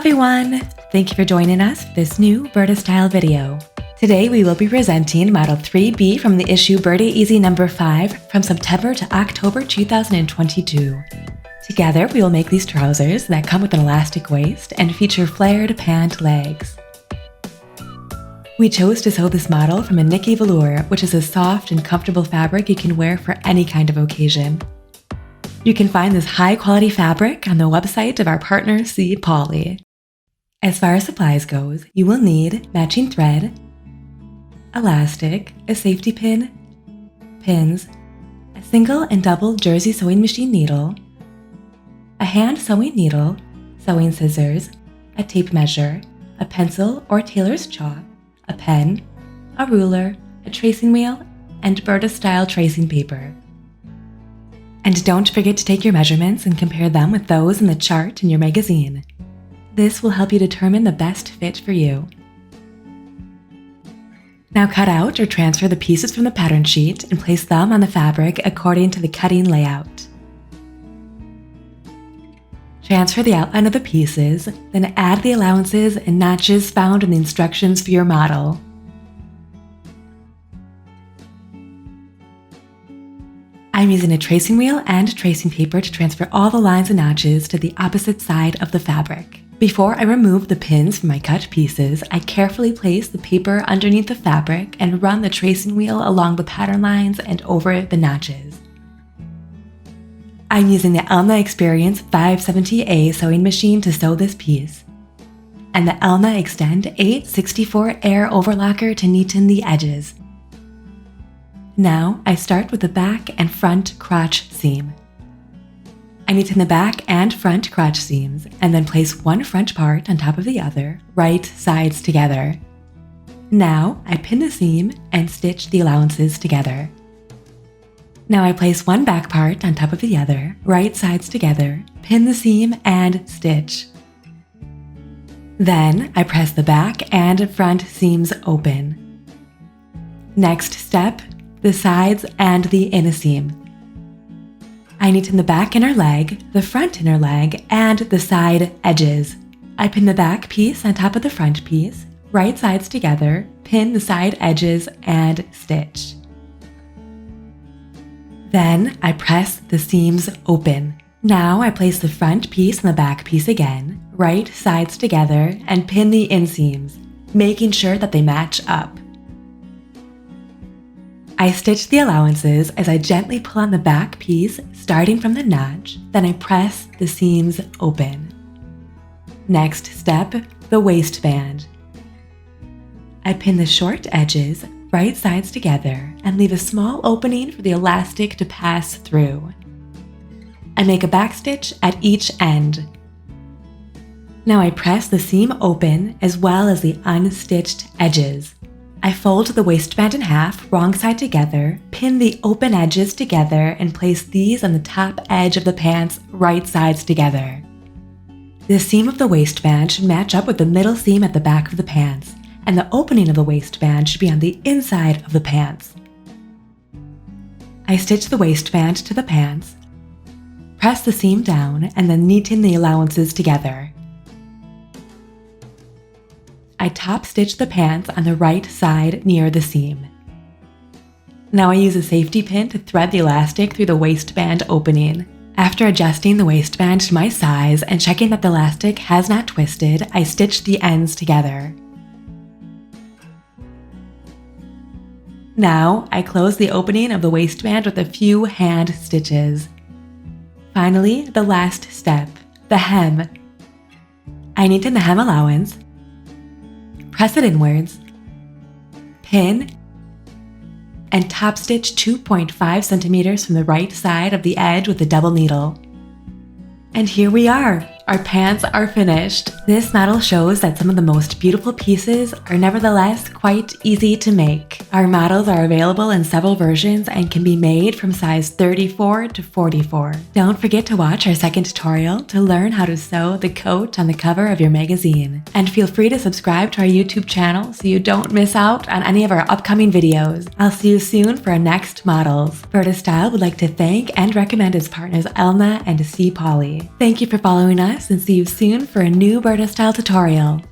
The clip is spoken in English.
everyone! Thank you for joining us for this new Burda style video. Today we will be presenting Model 3B from the issue Burda Easy number 5 from September to October 2022. Together we will make these trousers that come with an elastic waist and feature flared pant legs. We chose to sew this model from a Velour, which is a soft and comfortable fabric you can wear for any kind of occasion. You can find this high-quality fabric on the website of our partner C. Poly. As far as supplies goes, you will need matching thread, elastic, a safety pin, pins, a single and double jersey sewing machine needle, a hand sewing needle, sewing scissors, a tape measure, a pencil or tailor's chalk, a pen, a ruler, a tracing wheel, and Burda-style tracing paper. And don't forget to take your measurements and compare them with those in the chart in your magazine. This will help you determine the best fit for you. Now cut out or transfer the pieces from the pattern sheet and place them on the fabric according to the cutting layout. Transfer the outline of the pieces, then add the allowances and notches found in the instructions for your model. I'm using a tracing wheel and tracing paper to transfer all the lines and notches to the opposite side of the fabric. Before I remove the pins from my cut pieces, I carefully place the paper underneath the fabric and run the tracing wheel along the pattern lines and over the notches. I'm using the Elna Experience 570A sewing machine to sew this piece, and the Elna Extend 864 Air Overlocker to neaten the edges. Now I start with the back and front crotch seam. I neaten the back and front crotch seams and then place one front part on top of the other, right sides together. Now I pin the seam and stitch the allowances together. Now I place one back part on top of the other, right sides together, pin the seam and stitch. Then I press the back and front seams open. Next step, the sides and the inner seam. I neaten the back inner leg, the front inner leg, and the side edges. I pin the back piece on top of the front piece, right sides together, pin the side edges, and stitch. Then I press the seams open. Now I place the front piece on the back piece again, right sides together, and pin the inseams, making sure that they match up. I stitch the allowances as I gently pull on the back piece starting from the notch, then I press the seams open. Next step, the waistband. I pin the short edges, right sides together, and leave a small opening for the elastic to pass through. I make a backstitch at each end. Now I press the seam open as well as the unstitched edges. I fold the waistband in half, wrong side together, pin the open edges together, and place these on the top edge of the pants, right sides together. The seam of the waistband should match up with the middle seam at the back of the pants, and the opening of the waistband should be on the inside of the pants. I stitch the waistband to the pants, press the seam down, and then neaten the allowances together. I top stitch the pants on the right side near the seam. Now I use a safety pin to thread the elastic through the waistband opening. After adjusting the waistband to my size and checking that the elastic has not twisted, I stitch the ends together. Now I close the opening of the waistband with a few hand stitches. Finally, the last step, the hem. I neaten the hem allowance, press it inwards, pin, and top stitch 2.5 centimeters from the right side of the edge with a double needle. And here we are! Our pants are finished. This model shows that some of the most beautiful pieces are nevertheless quite easy to make. Our models are available in several versions and can be made from size 34 to 44. Don't forget to watch our second tutorial to learn how to sew the coat on the cover of your magazine. And feel free to subscribe to our YouTube channel so you don't miss out on any of our upcoming videos. I'll see you soon for our next models. Burda Style would like to thank and recommend its partners Elna and C. Poly. Thank you for following us us and see you soon for a new Burda style tutorial.